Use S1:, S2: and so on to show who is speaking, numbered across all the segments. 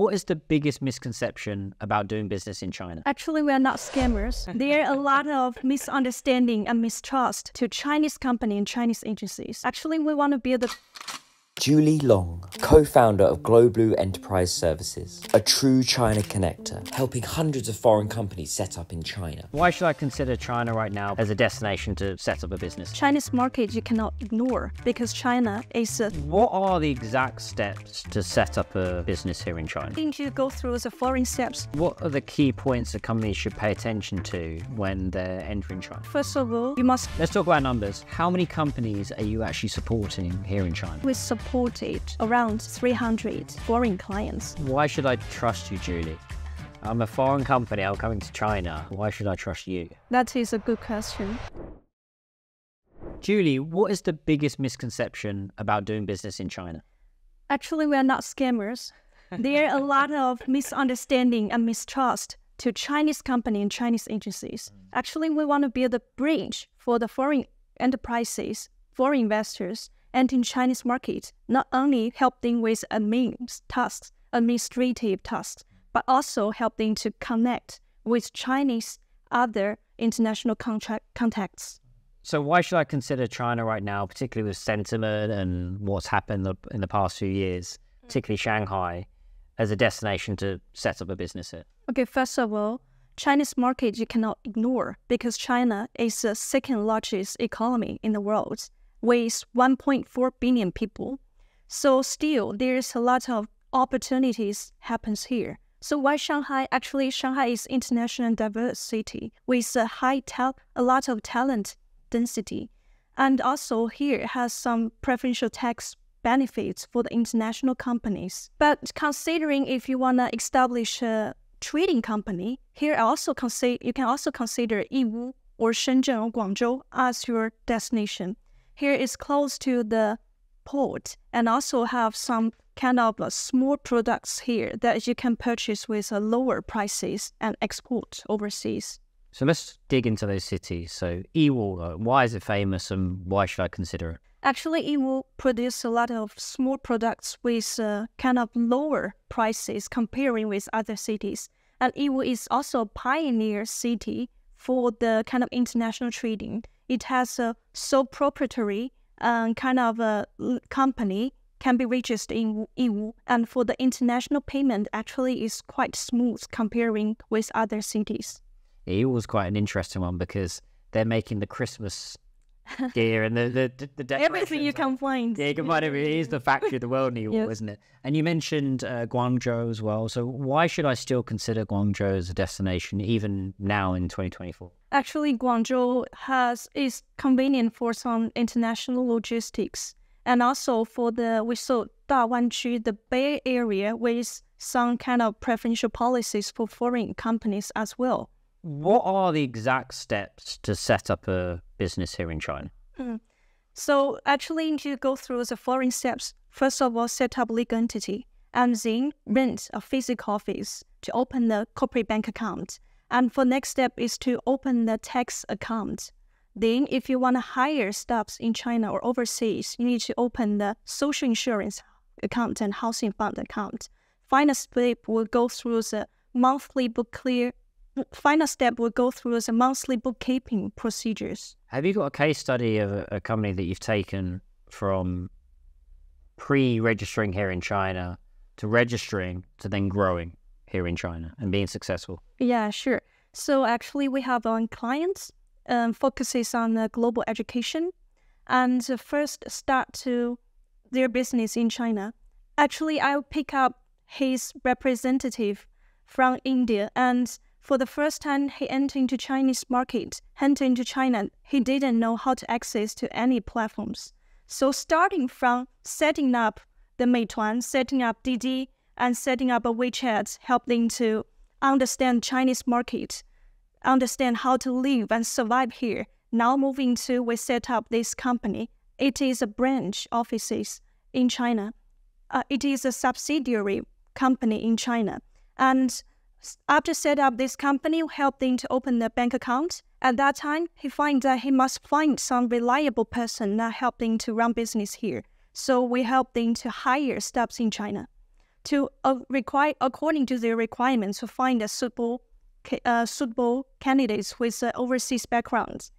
S1: what is the biggest misconception about doing business in China?
S2: Actually, we are not scammers. There are a lot of misunderstanding and mistrust to Chinese company and Chinese agencies. Actually, we want to build a
S3: Julie Long, co-founder of globlue Enterprise Services, a true China connector, helping hundreds of foreign companies set up in China.
S1: Why should I consider China right now as a destination to set up a business?
S2: Chinese market you cannot ignore because China is a...
S1: What are the exact steps to set up a business here in China?
S2: I think you go through the foreign steps.
S1: What are the key points that companies should pay attention to when they're entering China?
S2: First of all, you must...
S1: Let's talk about numbers. How many companies are you actually supporting here in China?
S2: We supported around 300 foreign clients.
S1: Why should I trust you, Julie? I'm a foreign company, I'm coming to China. Why should I trust you?
S2: That is a good question.
S1: Julie, what is the biggest misconception about doing business in China?
S2: Actually, we are not scammers. There are a lot of misunderstanding and mistrust to Chinese company and Chinese agencies. Actually, we want to build a bridge for the foreign enterprises, foreign investors, and in Chinese market, not only helping with administrative tasks, but also helping to connect with Chinese other international contacts.
S1: So why should I consider China right now, particularly with sentiment and what's happened in the past few years, particularly Shanghai, as a destination to set up a business here?
S2: Okay, first of all, Chinese market you cannot ignore because China is the second largest economy in the world, with 1.4 billion people. So still, there's a lot of opportunities happens here. So why Shanghai? Actually, Shanghai is international diverse city with a lot of talent density. And also here has some preferential tax benefits for the international companies. But considering if you want to establish a trading company, here you can also consider Yiwu or Shenzhen or Guangzhou as your destination. Here is close to the port and also have some kind of small products here that you can purchase with lower prices and export overseas.
S1: So let's dig into those cities. So Yiwu, why is it famous and why should I consider it?
S2: Actually, Yiwu produce a lot of small products with kind of lower prices comparing with other cities. And Yiwu is also a pioneer city for the kind of international trading. It has a sole proprietary kind of a company can be registered in Yiwu, and for the international payment actually is quite smooth comparing with other cities.
S1: Yiwu was quite an interesting one because they're making the Christmas gear and the
S2: everything you can find.
S1: Yeah, you can find everything. It is the factory of the world in Yiwu,
S2: Yes.
S1: isn't it? And you mentioned Guangzhou as well. So why should I still consider Guangzhou as a destination even now in 2024?
S2: Actually, Guangzhou is convenient for some international logistics, and also for we saw Dawanqu, the Bay Area, with some kind of preferential policies for foreign companies as well.
S1: What are the exact steps to set up a business here in China?
S2: So actually, you go through the foreign steps. First of all, set up legal entity, and then rent a physical office to open the corporate bank account. And for next step is to open the tax account. Then if you want to hire staffs in China or overseas, you need to open the social insurance account and housing fund account. Final step will go through the monthly bookkeeping procedures.
S1: Have you got a case study of a company that you've taken from pre-registering here in China to registering to then growing here in China and being successful?
S2: Yeah, sure. So actually we have one client focuses on global education and first start to their business in China. Actually, I'll pick up his representative from India, and for the first time he entered into Chinese market, he didn't know how to access to any platforms. So starting from setting up the Meituan, setting up Didi, and setting up a Wechat, helping to understand Chinese market, understand how to live and survive here. Now moving to, we set up this company. It is a branch offices in China. It is a subsidiary company in China. And after set up this company, helped him to open the bank account. At that time, he finds that he must find some reliable person that helped him to run business here. So we helped him to hire staffs in China. to according to their requirements to find a suitable candidates with overseas backgrounds.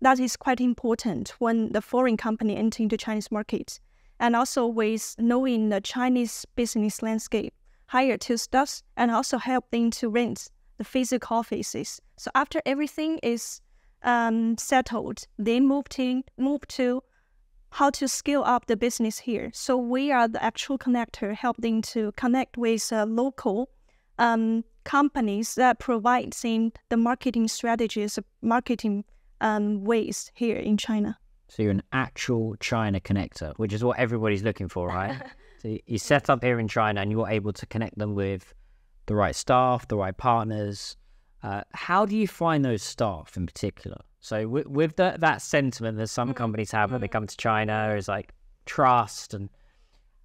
S2: That is quite important when the foreign company enter into Chinese markets. And also with knowing the Chinese business landscape, hire two staffs and also help them to rent the physical offices. So after everything is settled, they move to how to scale up the business here. So we are the actual connector, helping to connect with local companies that provide the marketing strategies, marketing ways here in China.
S1: So you're an actual China connector, which is what everybody's looking for, right? So you set up here in China and you're able to connect them with the right staff, the right partners. How do you find those staff in particular? So with that sentiment that some companies have when they come to China is like trust, and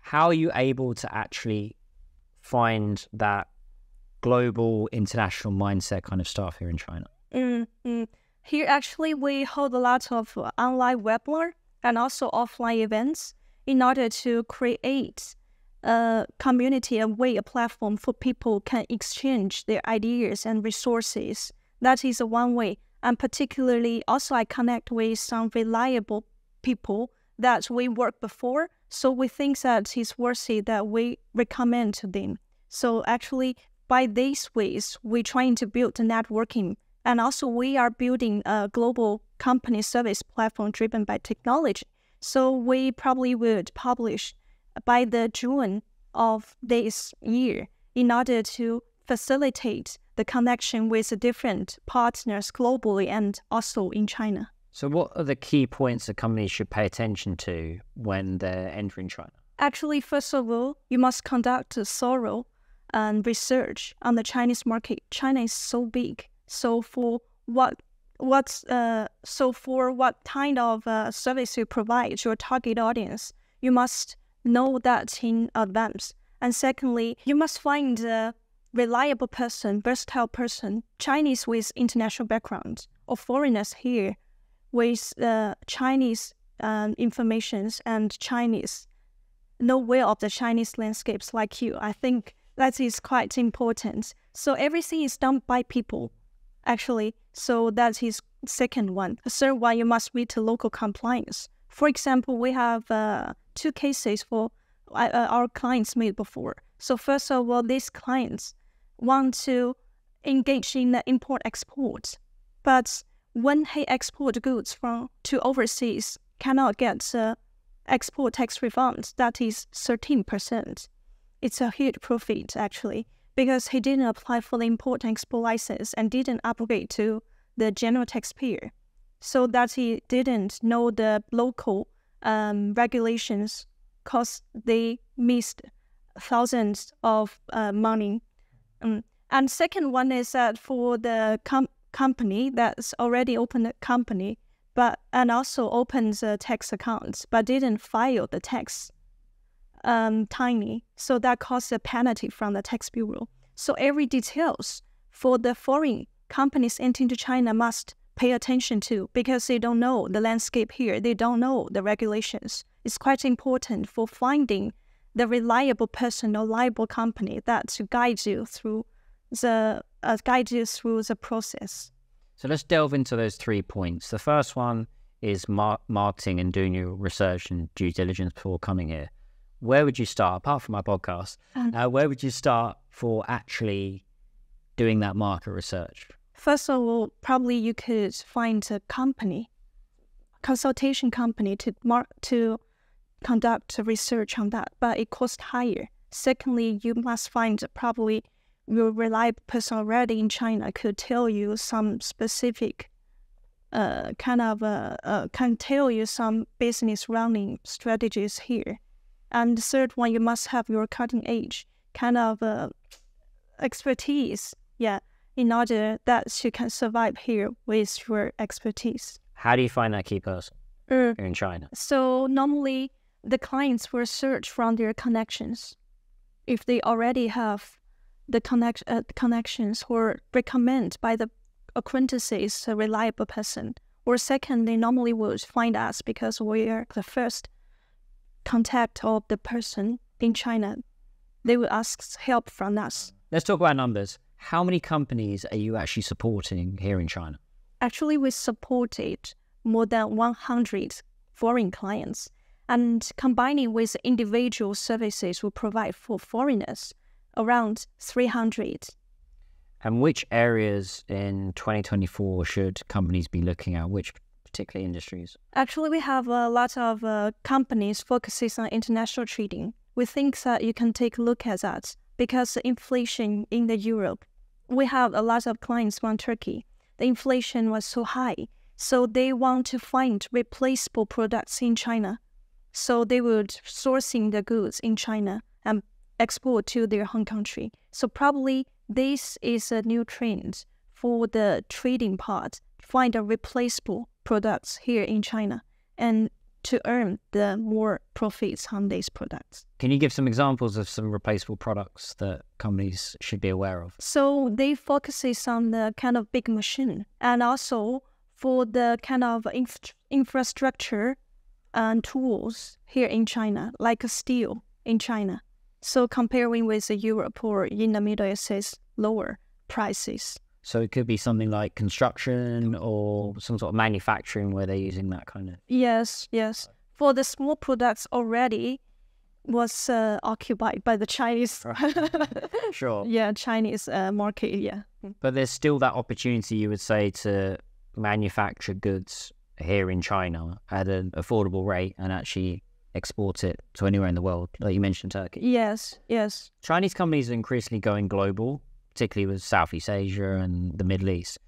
S1: how are you able to actually find that global international mindset kind of staff here in China?
S2: Here, actually, we hold a lot of online webinar and also offline events in order to create a community, a platform for people can exchange their ideas and resources. That is one way. And particularly, also I connect with some reliable people that we worked before. So we think that it's worthy that we recommend to them. So actually, by these ways, we're trying to build the networking. And also we are building a global company service platform driven by technology. So we probably would publish by the June of this year in order to facilitate the connection with the different partners globally and also in China.
S1: So what are the key points that companies should pay attention to when they're entering China?
S2: Actually, first of all, you must conduct a thorough research on the Chinese market. China is so big. So for what kind of service you provide to your target audience, you must know that in advance. And secondly, you must find a reliable person, versatile person, Chinese with international background, or foreigners here with Chinese informations and Chinese, know well of the Chinese landscapes like you. I think that is quite important. So everything is done by people, actually. So that is second one. The third one, you must meet the local compliance. For example, we have 2 cases for our clients made before. So first of all, these clients want to engage in the import-export, but when he export goods to overseas, cannot get export tax refunds. That is 13%. It's a huge profit, actually, because he didn't apply for the import-export license and didn't upgrade to the general taxpayer. So that he didn't know the local regulations, because they missed thousands of money. And second one is that for the company that's already opened a company, and also opens tax accounts, but didn't file the tax timely, so that caused a penalty from the tax bureau. So every details for the foreign companies entering to China must pay attention to, because they don't know the landscape here, they don't know the regulations. It's quite important for finding the reliable person or reliable company that to guide you through the process.
S1: So let's delve into those 3 points. The first one is marketing and doing your research and due diligence before coming here. Where would you start, apart from my podcast? Where would you start for actually doing that market research?
S2: First of all, probably you could find a consultation company to conduct research on that, but it costs higher. Secondly, you must find probably your reliable person already in China could tell you some specific can tell you some business running strategies here. And the third one, you must have your cutting edge kind of expertise, in order that you can survive here with your expertise.
S1: How do you find that key person here in China?
S2: So normally the clients will search from their connections. If they already have the connections, or recommend by the acquaintances a reliable person. Or second, they normally would find us because we are the first contact of the person in China they will ask help from us.
S1: Let's talk about numbers. How many companies are you actually supporting here in China?
S2: Actually, we supported more than 100 foreign clients, and combining with individual services we provide for foreigners, around 300.
S1: And which areas in 2024 should companies be looking at? Which particular industries?
S2: Actually, we have a lot of companies focusing on international trading. We think that you can take a look at that because the inflation in the Europe, we have a lot of clients from Turkey. The inflation was so high, so they want to find replaceable products in China. So they would sourcing the goods in China and export to their home country. So probably this is a new trend for the trading part, find a replaceable products here in China and to earn the more profits on these products.
S1: Can you give some examples of some replaceable products that companies should be aware of?
S2: So they focuses on the kind of big machine and also for the kind of infrastructure and tools here in China, like steel in China. So comparing with Europe or in the Middle East, is lower prices.
S1: So it could be something like construction or some sort of manufacturing where they're using that kind of...
S2: Yes. For the small products already was occupied by the Chinese.
S1: Sure.
S2: Yeah, Chinese market, yeah.
S1: But there's still that opportunity, you would say, to manufacture goods here in China at an affordable rate and actually export it to anywhere in the world, like you mentioned Turkey.
S2: Yes.
S1: Chinese companies are increasingly going global, particularly with Southeast Asia and the Middle East.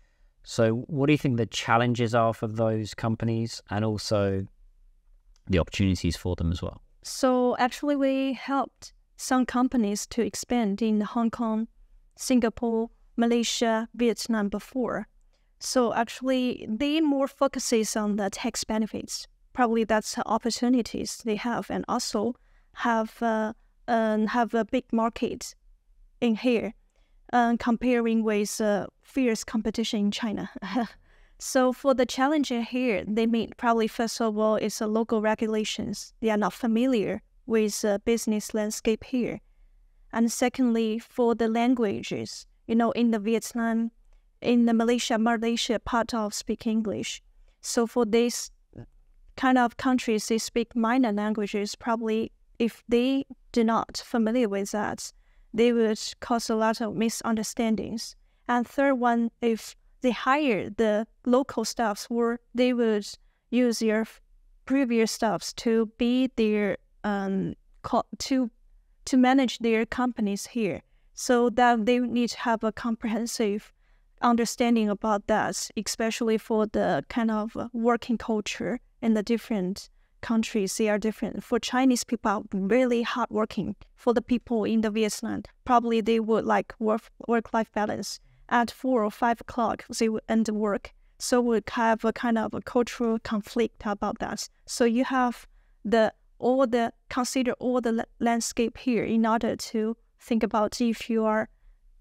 S1: So what do you think the challenges are for those companies and also the opportunities for them as well?
S2: So actually we helped some companies to expand in Hong Kong, Singapore, Malaysia, Vietnam before. So actually they more focuses on the tax benefits. Probably that's the opportunities they have and also have a big market in here. Comparing with fierce competition in China. So for the challenger here, they meet probably first of all is local regulations. They are not familiar with business landscape here. And secondly, for the languages, in the Vietnam, in the Malaysia part of speak English. So for this kind of countries, they speak minor languages. Probably if they do not familiar with that, they would cause a lot of misunderstandings. And third one, if they hire the local staffs, or they would use their previous staffs to be their to manage their companies here, so that they need to have a comprehensive understanding about that, especially for the kind of working culture in the different countries. They are different. For Chinese people, are really hardworking. For the people in the Vietnam, probably they would like work-life balance. At 4 or 5 o'clock, they would end work. So we have a kind of a cultural conflict about that. So you have consider all the landscape here in order to think about if you are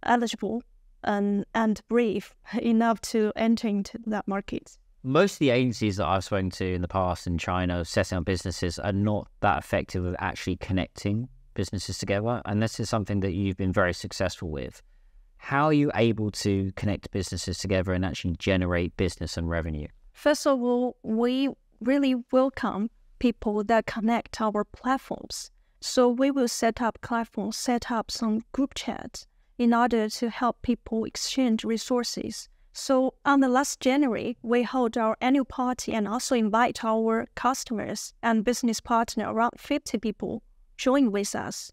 S2: eligible and brave enough to enter into that market.
S1: Most of the agencies that I've spoken to in the past in China setting up businesses are not that effective at actually connecting businesses together. And this is something that you've been very successful with. How are you able to connect businesses together and actually generate business and revenue?
S2: First of all, we really welcome people that connect our platforms. So we will set up platforms, set up some group chats in order to help people exchange resources. So on the last January, we hold our annual party and also invite our customers and business partners, around 50 people, join with us.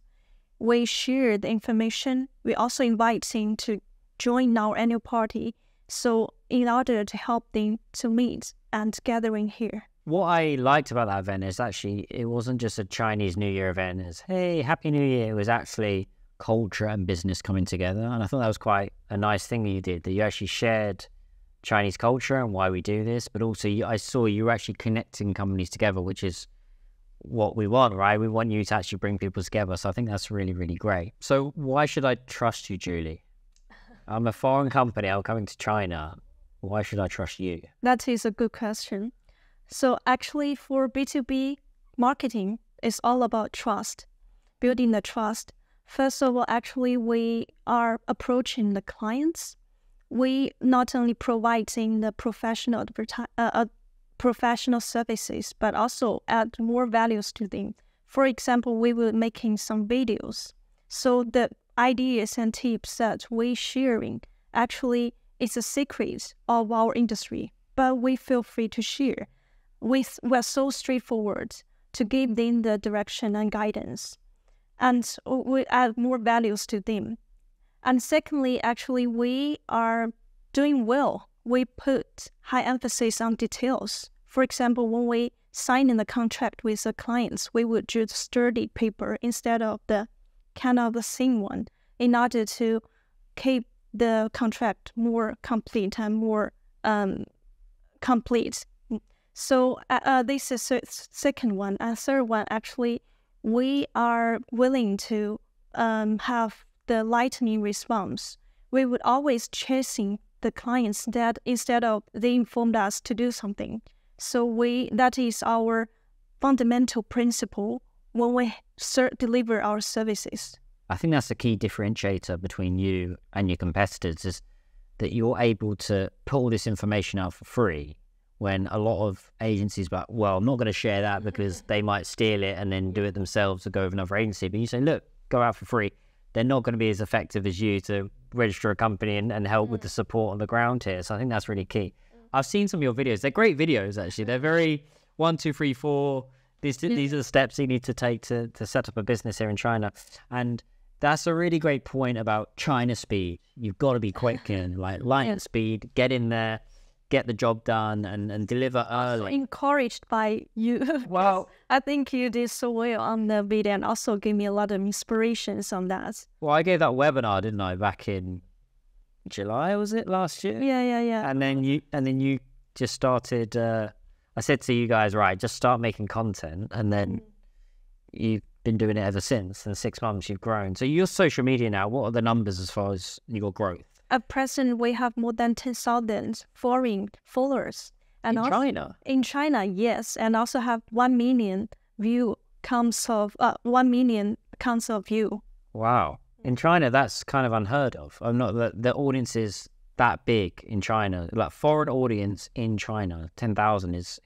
S2: We share the information. We also invite them to join our annual party. So in order to help them to meet and gathering here.
S1: What I liked about that event is actually it wasn't just a Chinese New Year event as, hey, Happy New Year. It was actually culture and business coming together. And I thought that was quite a nice thing that you did, that you actually shared Chinese culture and why we do this, but also I saw you were actually connecting companies together, which is what we want, right? We want you to actually bring people together. So I think that's really, really great. So why should I trust you, Julie? I'm a foreign company. I'm coming to China. Why should I trust you?
S2: That is a good question. So actually for B2B marketing, it's all about trust, building the trust. First of all, actually, we are approaching the clients. We not only providing the professional services, but also add more values to them. For example, we were making some videos. So the ideas and tips that we sharing actually is a secret of our industry, but we feel free to share. We're so straightforward to give them the direction and guidance, and we add more values to them. And secondly, actually, we are doing well. We put high emphasis on details. For example, when we sign in the contract with the clients, we would use sturdy paper instead of the kind of the thin one in order to keep the contract more complete and more complete. So this is the second one. And third one, actually, we are willing to have the lightning response. We would always chasing the clients that instead of they informed us to do something. So that is our fundamental principle when we deliver our services.
S1: I think that's a key differentiator between you and your competitors, is that you're able to put all this information out for free when a lot of agencies are like, well, I'm not going to share that because they might steal it and then do it themselves or go with another agency. But you say, look, go out for free. They're not going to be as effective as you to register a company and help with the support on the ground here. So I think that's really key. I've seen some of your videos. They're great videos, actually. They're very 1, 2, 3, 4. These are the steps you need to take to set up a business here in China. And that's a really great point about China speed. You've got to be quick and like lightning speed, get in there, get the job done and deliver early.
S2: Encouraged by you.
S1: Well,
S2: I think you did so well on the video and also gave me a lot of inspirations on that.
S1: Well, I gave that webinar, didn't I, back in July, was it, last year?
S2: Yeah.
S1: And then you just started. I said to you guys, right, just start making content, and then you've been doing it ever since. In 6 months, you've grown. So your social media now, what are the numbers as far as your growth?
S2: At present, we have more than 10,000 foreign followers. And
S1: in China?
S2: In China, yes, and also have 1 million counts of view.
S1: Wow. In China, that's kind of unheard of. I'm not the audience is that big in China. Like foreign audience in China, 10,000 is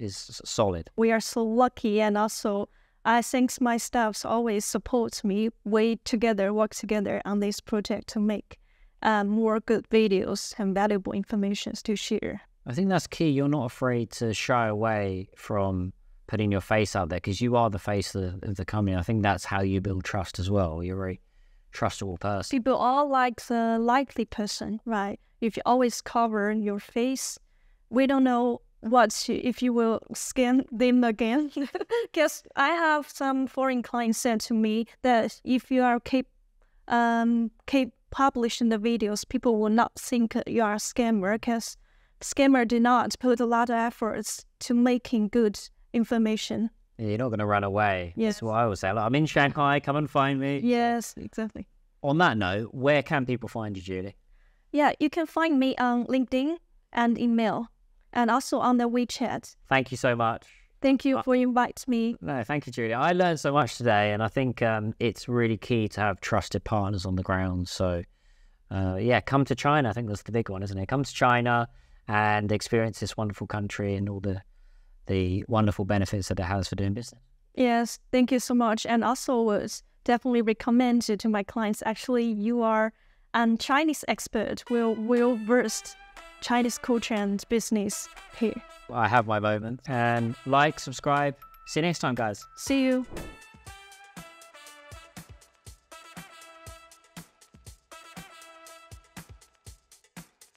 S1: solid.
S2: We are so lucky, and also I think my staffs always support me. We work together on this project to make more good videos and valuable information to share.
S1: I think that's key. You're not afraid to shy away from putting your face out there because you are the face of the company. I think that's how you build trust as well. You're a very trustable person.
S2: People all like the likely person, right? If you always cover your face, we don't know if you will scam them again. Because I have some foreign clients said to me that if you are keep publishing the videos, people will not think you are a scammer because scammer do not put a lot of efforts to making good information.
S1: Yeah, you're not going to run away.
S2: Yes.
S1: That's what I always say. Like, I'm in Shanghai, come and find me.
S2: Yes, exactly.
S1: On that note, where can people find you, Julie?
S2: Yeah, you can find me on LinkedIn and email, and also on the Wechat.
S1: Thank you so much.
S2: Thank you for inviting me.
S1: No, thank you, Julie. I learned so much today, and I think it's really key to have trusted partners on the ground. So, come to China. I think that's the big one, isn't it? Come to China and experience this wonderful country and all the wonderful benefits that it has for doing business.
S2: Yes, thank you so much. And also was definitely recommend to my clients. Actually, you are a Chinese expert. Will versed Chinese culture and business here.
S1: I have my moments. And like, subscribe. See you next time, guys.
S2: See you.